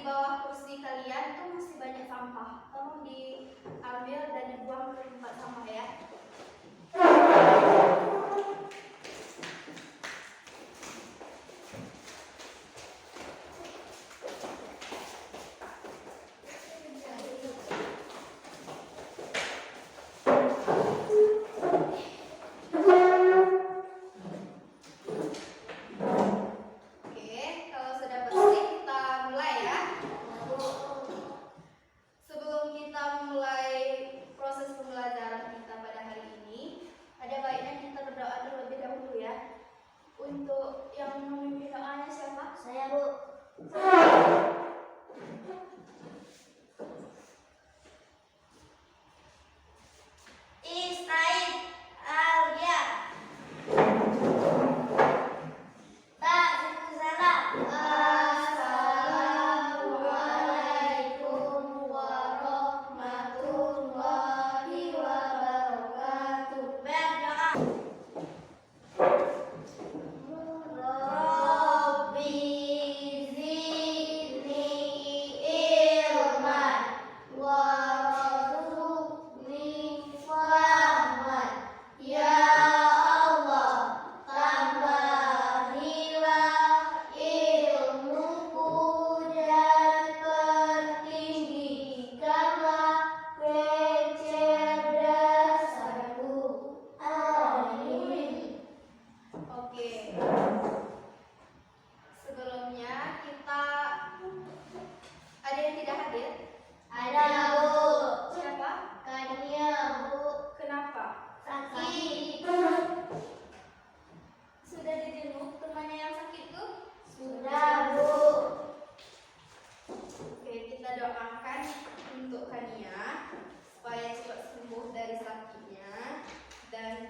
bawah kursi kalian tuh masih banyak sampah. Tolong diambil dan dibuang ke tempat sampah ya. Untuk yang memimpin doanya siapa? Saya, Bu.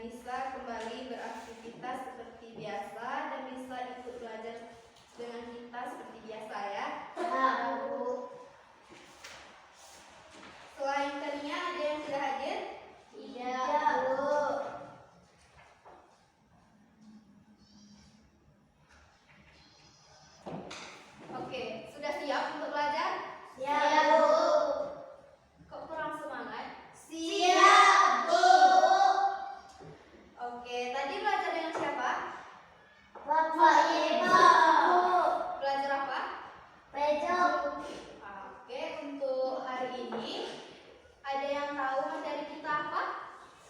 Bisa kembali beraktivitas seperti biasa dan bisa ikut belajar dengan kita seperti biasa ya. Bu. Selain Tania ada yang tidak hadir? Tidak, Bu. Oke, sudah siap untuk belajar? Siap, Bu. Kok kurang semangat? Siap, Bu. Oke, tadi belajar dengan siapa? Bapak Ibu. Belajar apa? Pejok. Oke, untuk hari ini ada yang tahu materi kita apa?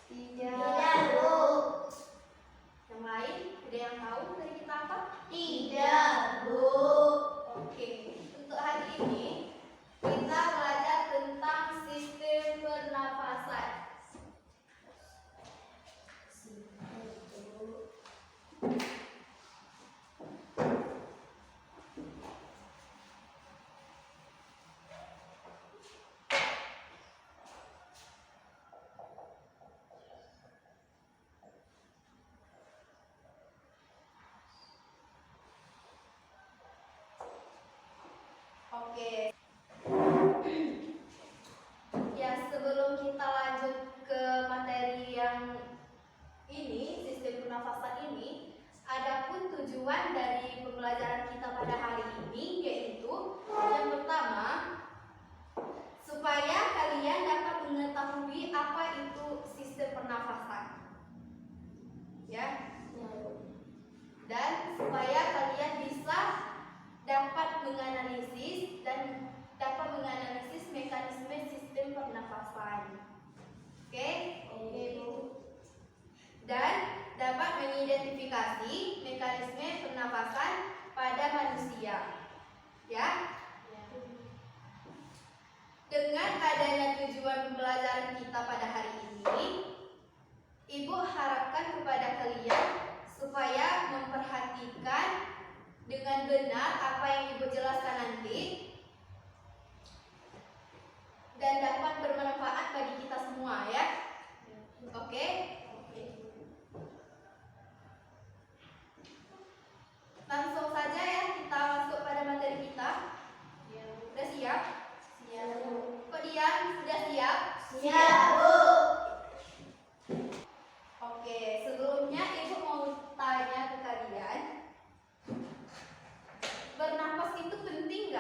Tidak, Bu. Yang lain ada yang tahu materi kita apa? Tidak, Bu. Oke, untuk hari ini kita belajar tentang sistem pernafasan. Oke. Ya, sebelum kita lanjut ke materi yang ini, sistem pernafasan ini, adapun tujuan dari pembelajaran kita pada hari ini yaitu yang pertama, supaya kalian dapat mengetahui apa itu sistem pernafasan. Ya. Dan supaya kalian bisa dapat menganalisis dan dapat menganalisis mekanisme sistem pernafasan. Oke? Oke, Bu. Dan dapat mengidentifikasi mekanisme pernafasan pada manusia. Ya? Dengan adanya tujuan pembelajaran kita pada hari ini, Ibu harapkan kepada kalian supaya memperhatikan dengan benar apa yang Ibu jelaskan nanti dan dapat bermanfaat bagi kita semua ya. Oke? Langsung saja ya kita masuk pada materi kita. Sudah siap? Siap, Bu. Kok diam? Sudah siap? Siap, Bu. Oke, sebelumnya Ibu mau tanya ke kalian, bernapas itu penting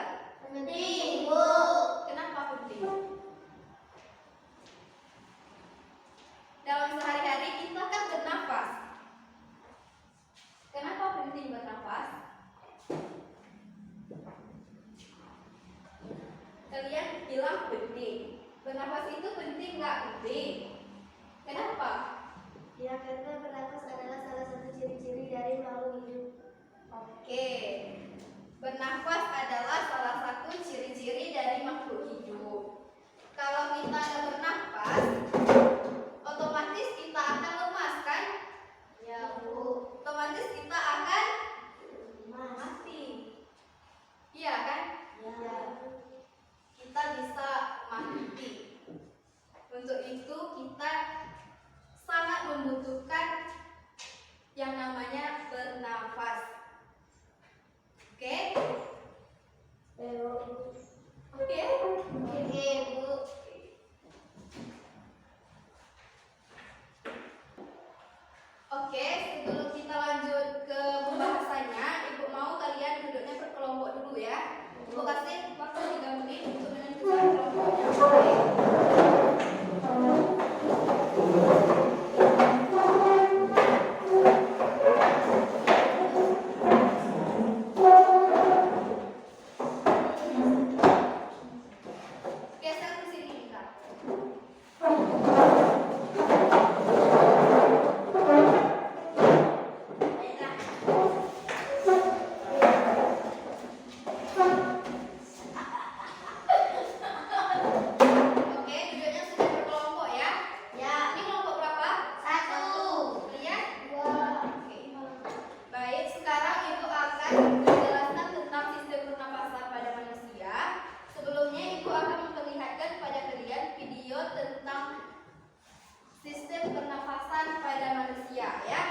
Kalian bilang penting. Bernafas itu penting nggak penting? Kenapa? Ya, karena bernafas adalah salah satu ciri-ciri dari makhluk hidup. Oke. Bernafas adalah salah satu ciri-ciri dari makhluk hidup. Kalau kita nggak bernafas, otomatis kita akan lemas kan? Ya, Bu. Otomatis kita akan Mas. mati. Iya kan? Ya. Kita bisa mati. Untuk itu kita sangat membutuhkan yang namanya bernafas. Oke? Oke? Oke, Bu. Oke, sebelum kita lanjut ke pembahasannya, Ibu mau kalian duduknya berkelompok dulu ya. Ibu kasih waktu 3 menit untuk menentukan kelompoknya. Oke? Geser ke sini, Kak. Oke, duduknya sudah berkelompok ya. Ya. Ini kelompok berapa? 1. Kalian? 2. Oke. Baik, sekarang Ibu akan menjelaskan tentang sistem pernapasan pada manusia. Sebelumnya Ibu akan memperlihatkan kepada kalian video tentang sistem pernapasan pada manusia ya.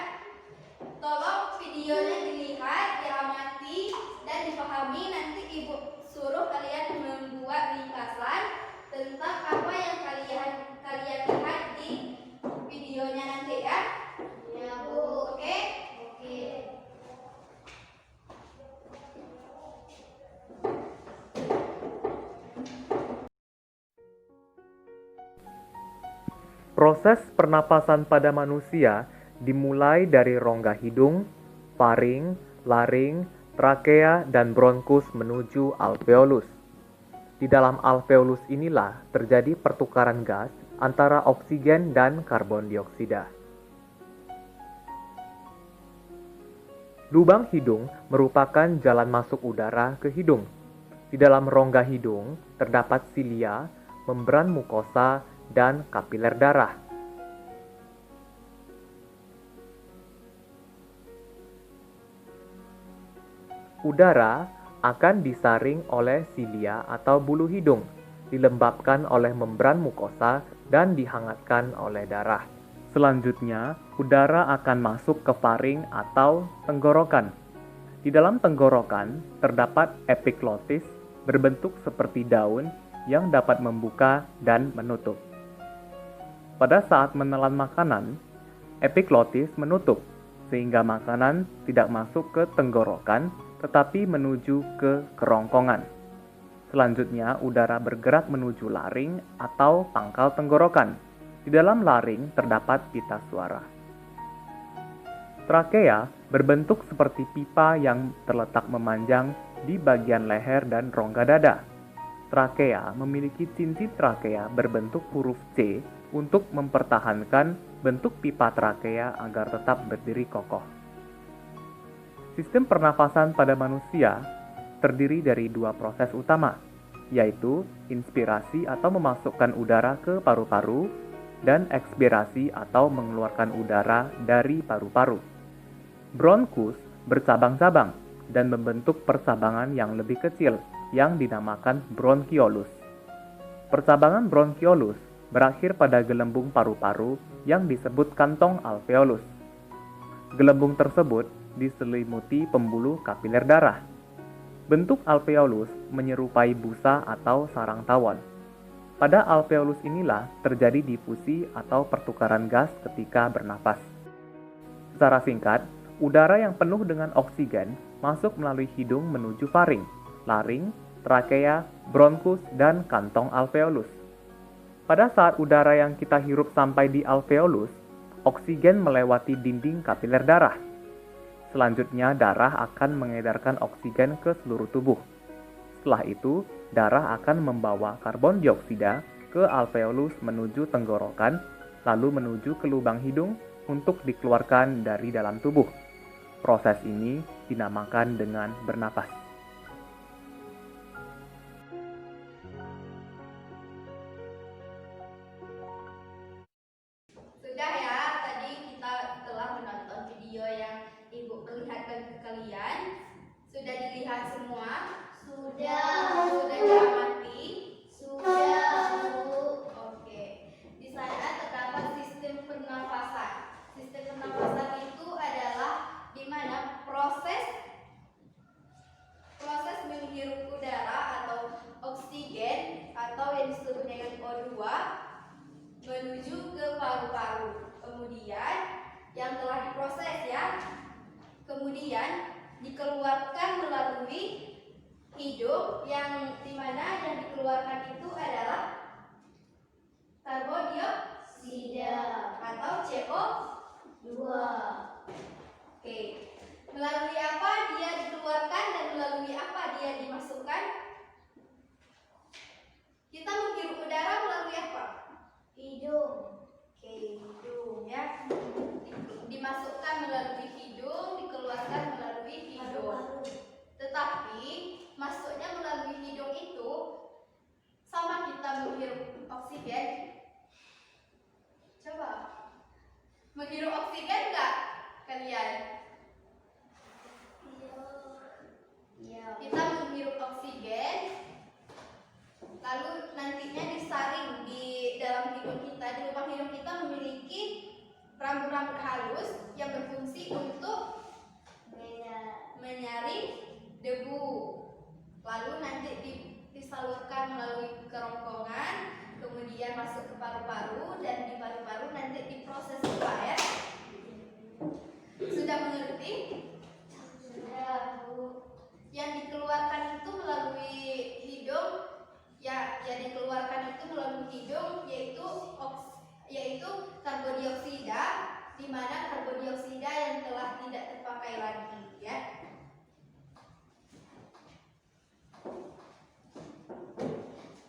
Tolong videonya dilihat, diamati, dan dipahami. Nanti Ibu suruh kalian membuat ringkasan tentang apa yang kalian lihat di videonya nanti ya. Ya, Bu. Oke? Oke. Proses pernapasan pada manusia dimulai dari rongga hidung, faring, laring, trakea, dan bronkus menuju alveolus. Di dalam alveolus inilah terjadi pertukaran gas antara oksigen dan karbon dioksida. Lubang hidung merupakan jalan masuk udara ke hidung. Di dalam rongga hidung terdapat silia, membran mukosa, dan kapiler darah. Udara akan disaring oleh silia atau bulu hidung, dilembabkan oleh membran mukosa, dan dihangatkan oleh darah. Selanjutnya, udara akan masuk ke faring atau tenggorokan. Di dalam tenggorokan terdapat epiglotis berbentuk seperti daun yang dapat membuka dan menutup. Pada saat menelan makanan, epiglotis menutup sehingga makanan tidak masuk ke tenggorokan tetapi menuju ke kerongkongan. Selanjutnya, udara bergerak menuju laring atau pangkal tenggorokan. Di dalam laring terdapat pita suara. Trakea berbentuk seperti pipa yang terletak memanjang di bagian leher dan rongga dada. Trakea memiliki cincin trakea berbentuk huruf C untuk mempertahankan bentuk pipa trakea agar tetap berdiri kokoh. Sistem pernafasan pada manusia terdiri dari 2 proses utama, yaitu inspirasi atau memasukkan udara ke paru-paru dan ekspirasi atau mengeluarkan udara dari paru-paru. Bronkus bercabang-cabang dan membentuk percabangan yang lebih kecil yang dinamakan bronkiolus. Percabangan bronkiolus berakhir pada gelembung paru-paru yang disebut kantong alveolus. Gelembung tersebut diselimuti pembuluh kapiler darah. Bentuk alveolus menyerupai busa atau sarang tawon. Pada alveolus inilah terjadi difusi atau pertukaran gas ketika bernapas. Secara singkat, udara yang penuh dengan oksigen masuk melalui hidung menuju faring, laring, trakea, bronkus, dan kantong alveolus. Pada saat udara yang kita hirup sampai di alveolus, oksigen melewati dinding kapiler darah. Selanjutnya, darah akan mengedarkan oksigen ke seluruh tubuh. Setelah itu, darah akan membawa karbon dioksida ke alveolus menuju tenggorokan, lalu menuju ke lubang hidung untuk dikeluarkan dari dalam tubuh. Proses ini dinamakan dengan bernapas. Sudah ya, tadi kita telah menonton video yang Ibu perlihatkan ke kalian. Sudah dilihat semua? Sudah. Sudah diamati? Sudah, Bu. Oke. Di sana terdapat sistem pernafasan. Sistem pernafasan itu adalah di mana proses menghirup udara atau oksigen atau yang disebut dengan O2 menuju ke paru-paru. Kemudian yang telah diproses ya, kemudian dikeluarkan melalui hidung yang dimana yang dikeluarkan itu adalah karbon dioksida atau CO2. Oke. Melalui apa dia dikeluarkan dan melalui apa dia dimasukkan? Kita menghirup udara melalui apa? Hidung. Oke, hidung ya. Dimasukkan melalui hidung, dikeluarkan melalui hidung. Paru-paru. Tetapi masuknya melalui hidung itu sama kita menghirup oksigen. Coba menghirup oksigen enggak kalian? Iya. Kita menghirup oksigen, lalu nantinya disaring di dalam hidung kita, di lubang hidung kita memiliki rambut-rambut halus yang berfungsi untuk menyaring debu. Lalu nanti disalurkan melalui kerongkongan, kemudian masuk ke paru-paru, dan di paru-paru nanti diproses juga ya. Sudah mengerti? Sudah, Bu. Yang dikeluarkan itu melalui hidung, ya, yang dikeluarkan itu melalui hidung yaitu karbon dioksida, di mana karbon dioksida yang telah tidak terpakai lagi ya.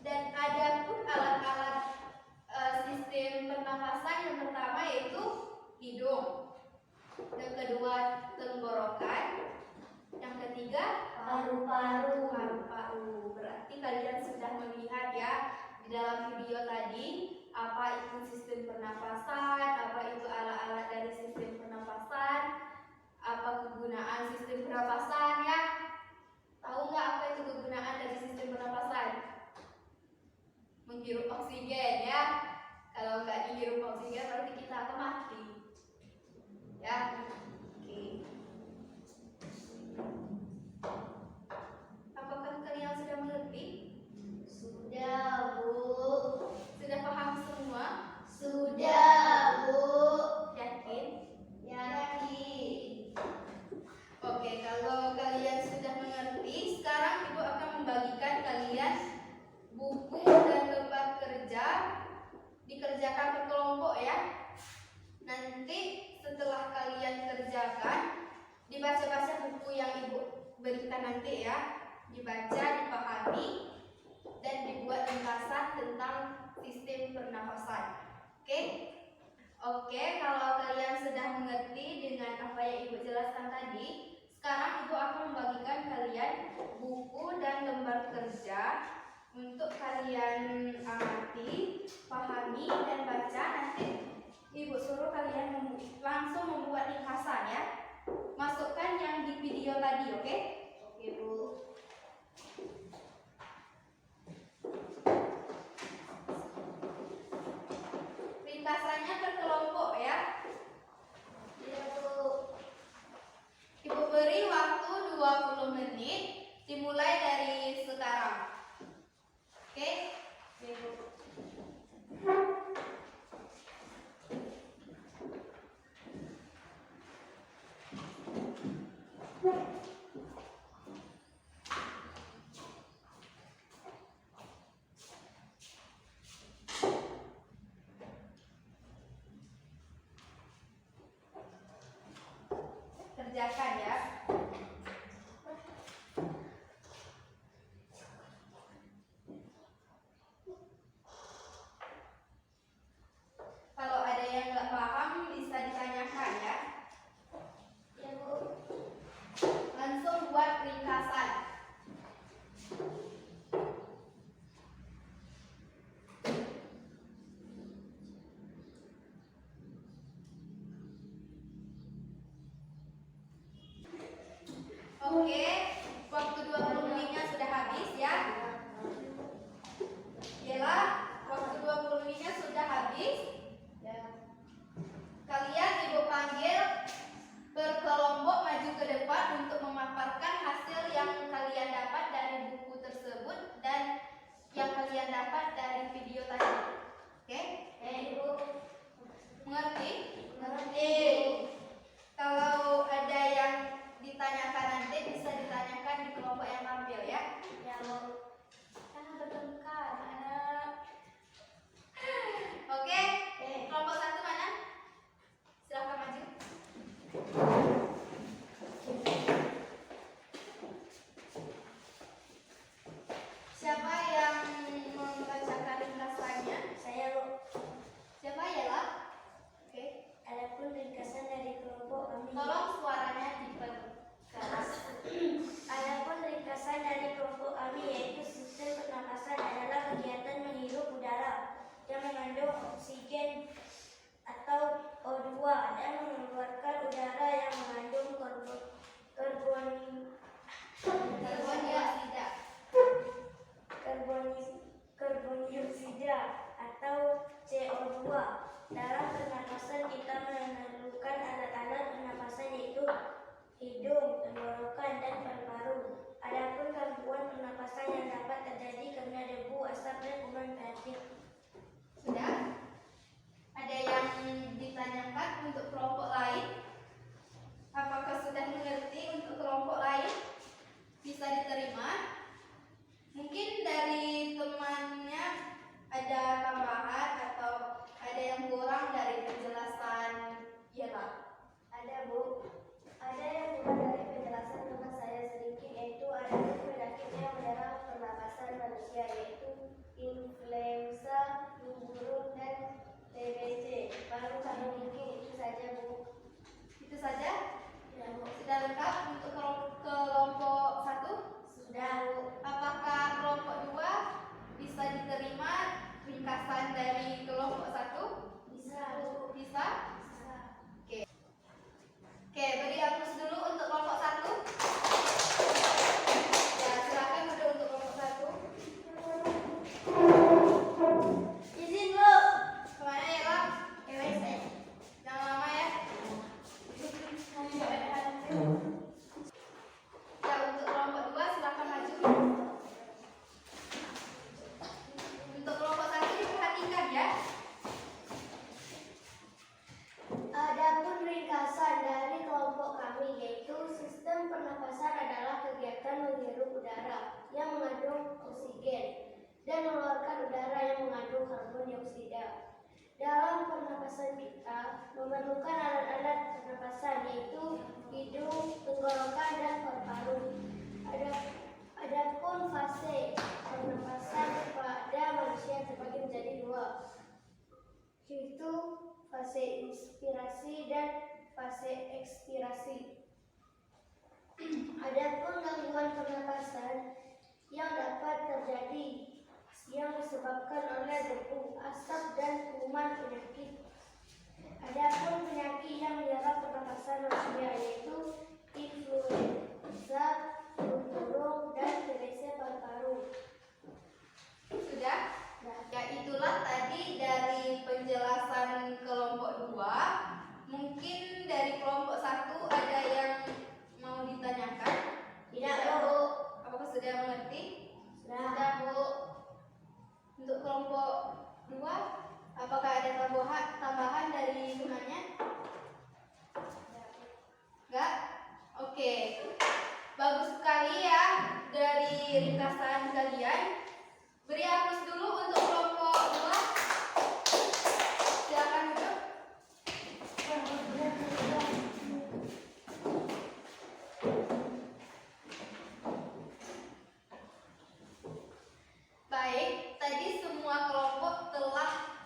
Dan ada pun alat-alat sistem pernafasan. Yang pertama yaitu hidung, yang kedua tenggorokan, yang ketiga Paru-paru. paru-paru. Berarti kalian sudah melihat ya di dalam video tadi apa itu sistem pernafasan, apa itu alat-alat dari sistem pernafasan, apa kegunaan sistem pernafasan ya. Tahu nggak apa itu kegunaan dari sistem pernafasan? Menghirup oksigen ya. Kalau nggak dihirup oksigen berarti kita akan mati. Ya. Oke. Apakah kalian sudah mengerti? Sudah, Bu. Sudah paham semua? Sudah, Bu. Yakin? Yakin. Oke, kalau kalian sudah mengerti, sekarang Ibu akan membagikan kalian buku dan lembar kerja. Dikerjakan per kelompok ya. Nanti setelah kalian kerjakan, dibaca-baca buku yang Ibu berikan nanti ya. Dibaca, dipahami, dan dibuat ringkasan tentang sistem pernafasan. Oke? Oke, kalau kalian sudah mengerti dengan apa yang Ibu jelaskan tadi, sekarang Ibu akan membagikan kalian buku dan lembar kerja untuk kalian amati, pahami, dan baca. Nanti Ibu suruh kalian langsung membuat ringkasan ya. Masukkan yang di video tadi, oke? Oke, Bu. Ringkasannya per kelompok ya. Iya, Bu. Ibu beri waktu 20 menit dimulai dari sekarang. Oke, waktu 20 menitnya sudah habis ya. Yalah, waktu 20 menitnya sudah habis. Kalian Ibu panggil berkelompok maju ke depan untuk memaparkan hasil yang kalian dapat dari buku tersebut dan yang kalian dapat dari video tadi. Oke? Ibu. Mengerti? Mengerti. Kalau ada yang ditanyakan nanti bisa ditanyakan di kelompok yang tampil ya. Ya, Bu. Bertengkar anak. Oke, kelompok 1 mana? Silahkan maju. Siapa yang membacakan ringkasannya? Saya, Bu. Siapa ya lah? Oke. Adapun ringkasan dari kelompok kami. Tolong suaranya diperkeras. Adapun ringkasan dari kelompok kami yaitu sistem pernapasan adalah kegiatan menghirup udara yang mengandung oksigen atau O2 dan mengeluarkan udara yang mengandung karbon dioksida atau CO2. Dalam pernapasan kita memerlukan alat-alat pernapasan yaitu hidung, tenggorokan, dan paru-paru. Adapun gangguan pernapasan yang dapat terjadi karena debu, asap, dan kuman plastik. Sudah? Ada yang ditanyakan untuk kelompok lain? Apakah sudah mengerti untuk kelompok lain? Bisa diterima? Mungkin dari temannya ada tambahan atau ada yang kurang dari penjelasan Yela? Ada, Bu. Ada yang kurang dari penjelasan teman saya sedikit, yaitu ada penyakit yang menyerang pernapasan manusia, yaitu influenza, flu burung, dan TBC. Baru kami mungkin itu saja, Bu. Itu saja? Ya, Bu. Sudah lengkap untuk kelompok 1? Sudah, Bu. Apakah kelompok 2 bisa diterima ringkasan dari kelompok 1? Bisa, Bu. Bisa? Bisa. Oke, beri aplaus dulu untuk kelompok 1. Ya, silakan duduk untuk kelompok 1. Izin, Bu. Kemana ya, Bang? Ke WC. Jangan lama ya. Ya, untuk kelompok 2 silakan maju. Untuk kelompok 1 diperhatikan ya. Adapun ringkasan dari kelompok kami yaitu sistem pernapasan adalah kegiatan menghirup udara yang mengandung oksigen dan mengeluarkan udara yang mengandung karbon dioksida. Dalam pernapasan kita memerlukan alat-alat pernapasan yaitu hidung, tenggorokan, dan paru-paru. Adapun fase pernapasan pada manusia terbagi menjadi 2, yaitu fase inspirasi dan fase ekspirasi. Adapun gangguan pernapasan yang dapat terjadi yang disebabkan oleh debu, asap, dan kuman penyakit. Adapun penyakit yang menyerang pernapasan manusia yaitu influenza, flu burung, dan TBC paru-paru. Sudah? Ya, itulah tadi dari penjelasan kelompok 2. Mungkin dari kelompok 1 ada yang mau ditanyakan? Tidak, Bu. Apakah sudah mengerti? Sudah, Bu. Untuk kelompok 2, apakah ada tambahan dari temannya? Enggak? Oke. Bagus sekali ya dari ringkasan kalian. Beri aplaus dulu untuk kelompok 2. Silakan duduk. Baik, tadi semua kelompok telah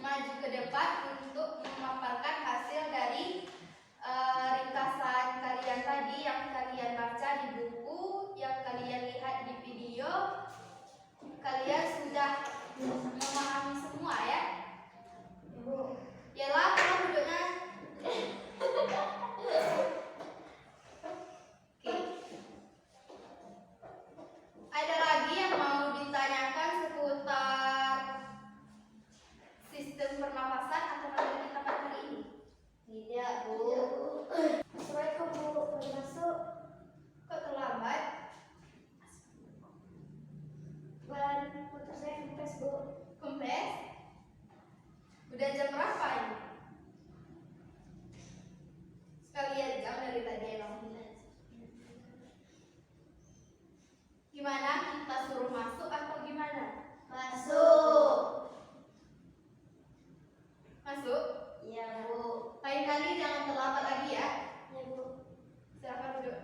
maju ke depan untuk memaparkan hasil dari ringkasan kalian tadi yang kalian baca di buku, yang kalian lihat di video. Kalian sudah Bu. Kempes? Udah jam berapa ini? Sekalian jam dari tadi emang. Gimana? Kita suruh masuk atau gimana? Masuk. Masuk? Iya, Bu. Lain kali jangan terlambat lagi ya. Ya, Bu. Silakan duduk.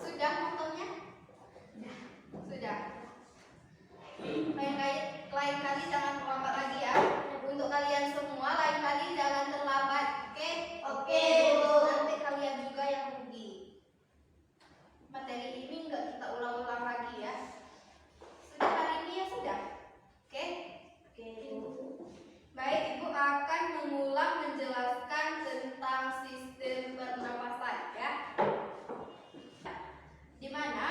Sudah motornya? Sudah. Lain kali jangan terlambat lagi ya. Untuk kalian semua lain kali jangan terlambat. Oke? Oke, Bu. Nanti kalian juga yang rugi. Materi ini enggak kita ulang-ulang lagi ya. Sudah hari ini ya sudah. Oke? Oke, Bu. Baik, Ibu akan mengulang menjelaskan tentang sistem pernapasan ya. Di mana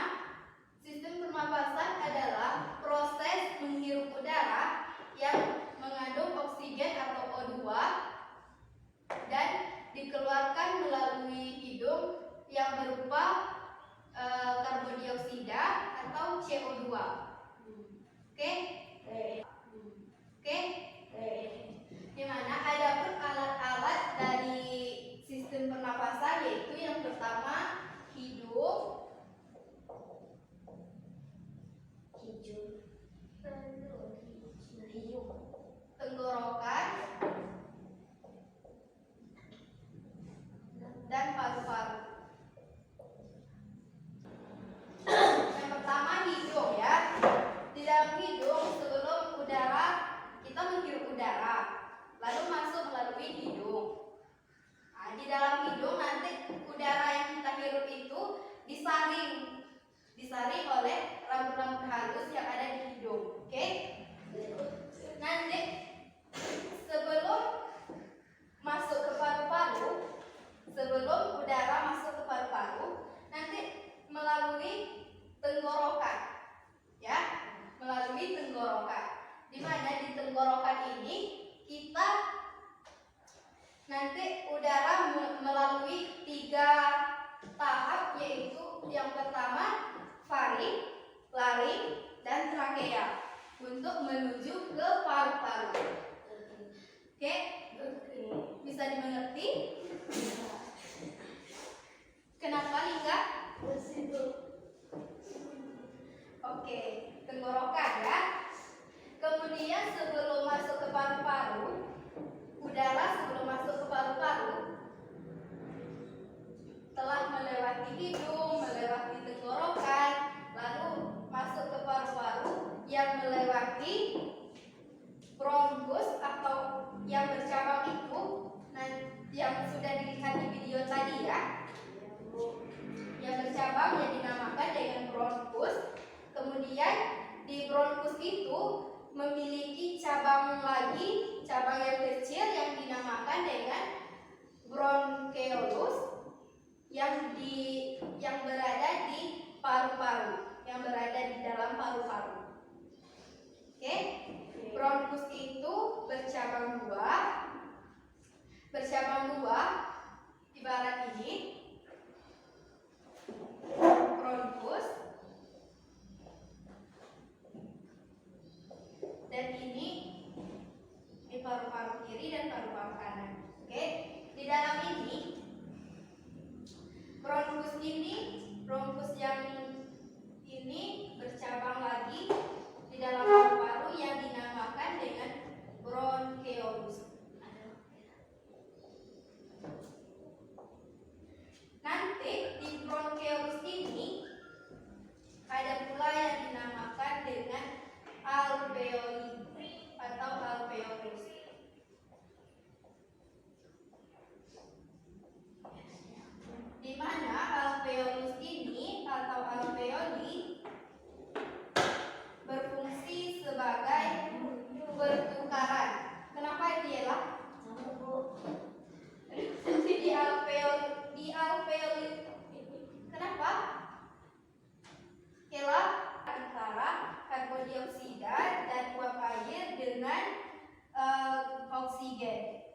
sistem pernapasan adalah proses menghirup udara yang mengandung oksigen atau O2 dan dikeluarkan melalui hidung yang berupa karbon dioksida atau CO2. Oke? Oke? Di mana ada pun alat-alat dari sistem pernapasan, yaitu yang pertama hidung, tenggorokan, dan paru-paru. Yang pertama hidung ya. Di dalam hidung sebelum udara kita menghirup udara, lalu masuk melalui hidung. Nah, di dalam hidung nanti udara yang kita hirup itu disaring oleh rambut-rambut halus yang ada di hidung. Oke? Nanti sebelum masuk ke paru-paru, sebelum udara masuk ke paru-paru, nanti melalui tenggorokan, ya, melalui tenggorokan. Di mana di tenggorokan ini kita nanti udara melalui 3 tahap, yaitu yang pertama faring, laring, dan trakea untuk menuju ke paru-paru. Oke? Bisa dimengerti? Kenapa Lingga? Oke, tenggorokan ya. Kemudian sebelum masuk ke paru-paru, udara sebelum masuk ke paru-paru telah melewati hidung, melewati tenggorokan, lalu masuk ke paru-paru yang melewati bronkus atau yang bercabang itu, yang sudah dilihat di video tadi ya. Yang bercabang yang dinamakan dengan bronkus. Kemudian di bronkus itu memiliki cabang lagi, cabang yang kecil yang dinamakan dengan bronkeolus yang berada di paru-paru, yang berada di dalam paru-paru. Oke? Bronkus itu bercabang dua, ibarat ini. Bronkus dan ini di paru-paru kiri dan paru-paru kanan. Oke, di dalam ini bronkus yang ini bercabang lagi di dalam paru-paru yang dinamakan dengan bronkeolus. Nanti di bronkeolus ini ada pula yang dinamakan dengan alveoli atau alveolus. Di mana alveolus ini atau alveoli berfungsi sebagai pertukaran. Kenapa dia lah? Jadi di alveoli kenapa? Ialah antara karbon dioksida dan uap air dengan oksigen.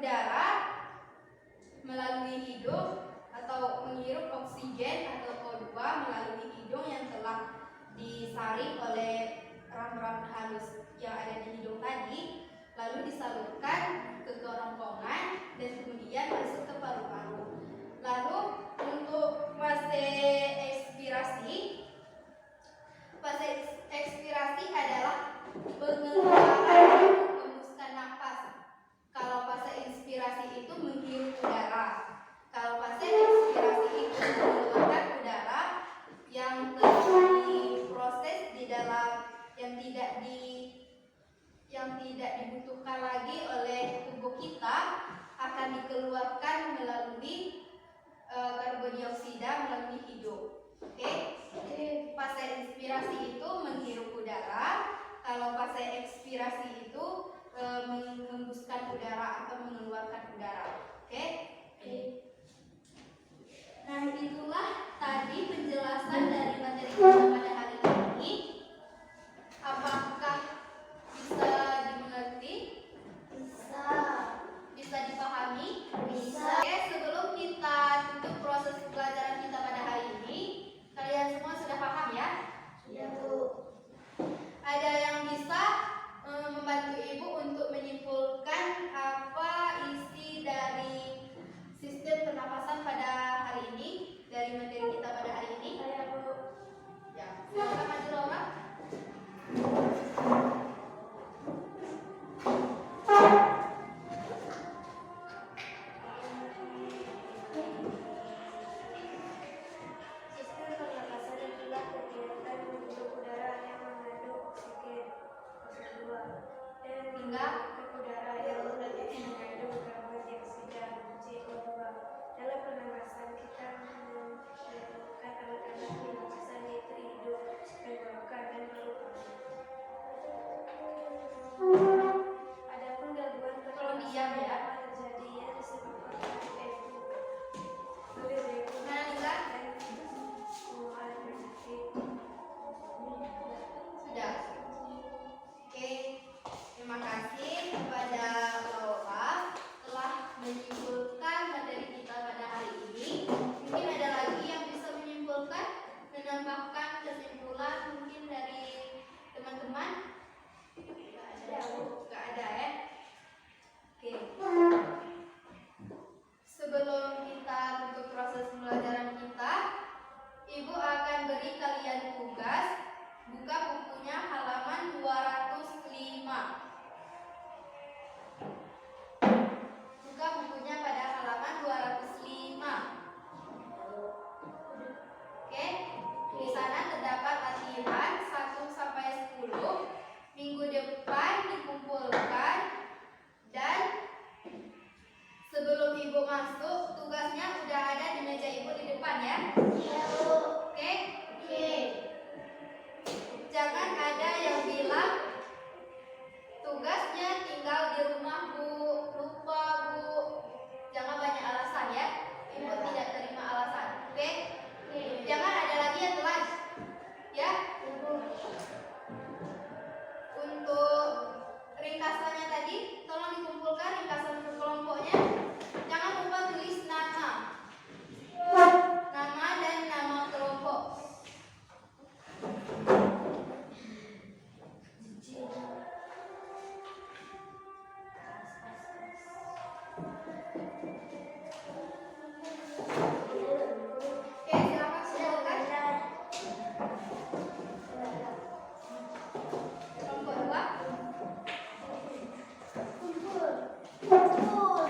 udara melalui hidung atau menghirup oksigen atau O2 melalui hidung yang telah disaring oleh rambut-rambut halus yang ada di hidung tadi, lalu disalurkan ke kerongkongan dan kemudian masuk ke paru-paru. Lalu untuk fase ekspirasi adalah pengeluaran hembuskan napas. Kalau fase inspirasi itu menghirup udara. Kalau fase ekspirasi itu mengeluarkan udara yang telah diproses di dalam yang tidak dibutuhkan lagi oleh tubuh kita, akan dikeluarkan melalui karbon dioksida melalui hidung. Oke? Fase inspirasi itu menghirup udara, kalau fase ekspirasi itu menghembuskan udara atau mengeluarkan udara. Oke? Nah, itulah tadi penjelasan dari materi kita pada hari ini. Apakah bisa dimengerti? Bisa. Bisa dipahami? Bisa. Oke, sebelum kita tutup proses pelajaran kita pada hari ini, kalian semua sudah paham ya? Ya, Bu. Ada yang bisa membantu Ibu untuk menyimpulkan apa isi dari sistem pernapasan pada hari ini, dari materi kita pada hari ini? Saya, Bu. Ya, silakan maju Laura. Sistem pernapasan adalah kegiatan menghirup udara yang mengandung oksigen O2 dan mengeluarkan udara yang mengandung karbon dioksida CO2. Dalam pernapasan kita memerlukan alat-alat pernapasan yaitu hidung, tenggorokan, dan paru-paru. Adapun gangguan Tolong pernapasan diam ya. dapat terjadi yang disebabkan yaitu lebih Mana Nisa? semua alat penyakit. Sudah. Oke, terima kasih kepada Laura telah menyimpulkan materi kita pada hari ini. Mungkin ada lagi yang bisa menyimpulkan, menambahkan kesimpulan mungkin dari teman-teman? Nggak ada ya? Oke. Sebelum kita tutup proses pembelajaran kita, Ibu akan beri kalian tugas buka bukunya halaman 205. Buka bukunya pada halaman 205. Oke, di sana terdapat latihan 1 sampai 10. Minggu depan dikumpulkan dan sebelum Ibu masuk, tugasnya udah ada di meja Ibu di depan ya. Ya, Bu. Oke? Oke. Jangan ada yang bilang tugasnya tinggal di rumah Bu, lupa Bu. Jangan banyak alasan ya. Ibu tidak terima alasan. Oke? Jangan ada lagi yang telat. Ya? Ya, Bu. Untuk ringkasannya tadi, tolong dikumpulkan ringkasan per kelompoknya. Jangan lupa tulis nama. Nama dan nama kelompok. Oke, silakan silakan. Kelompok 2. Kumpul. Kumpul.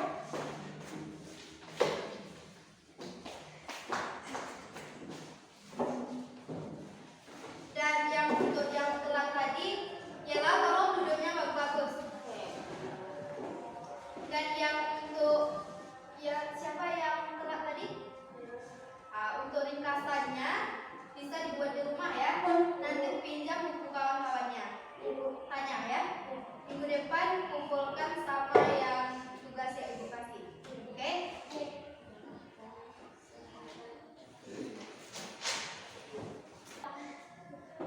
Dan yang untuk yang telat tadi, ialah tolong duduknya bagus-bagus. Dan yang untuk siapa yang telat tadi? Untuk ringkasannya bisa dibuat di rumah ya. Nanti pinjam buku kawan-kawannya. Tanya ya. Minggu depan kumpulkan sama yang tugas yang Ibu kasih. Oke?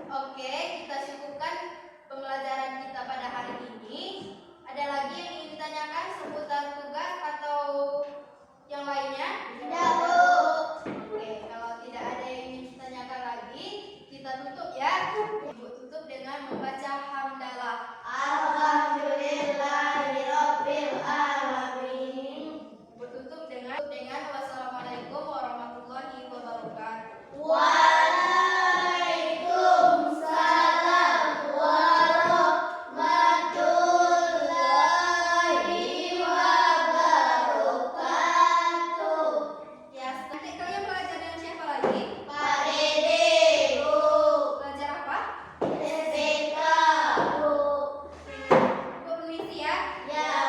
Oke, kita cukupkan pembelajaran kita pada hari ini. Ada lagi yang ingin ditanyakan seputar tugas Ya.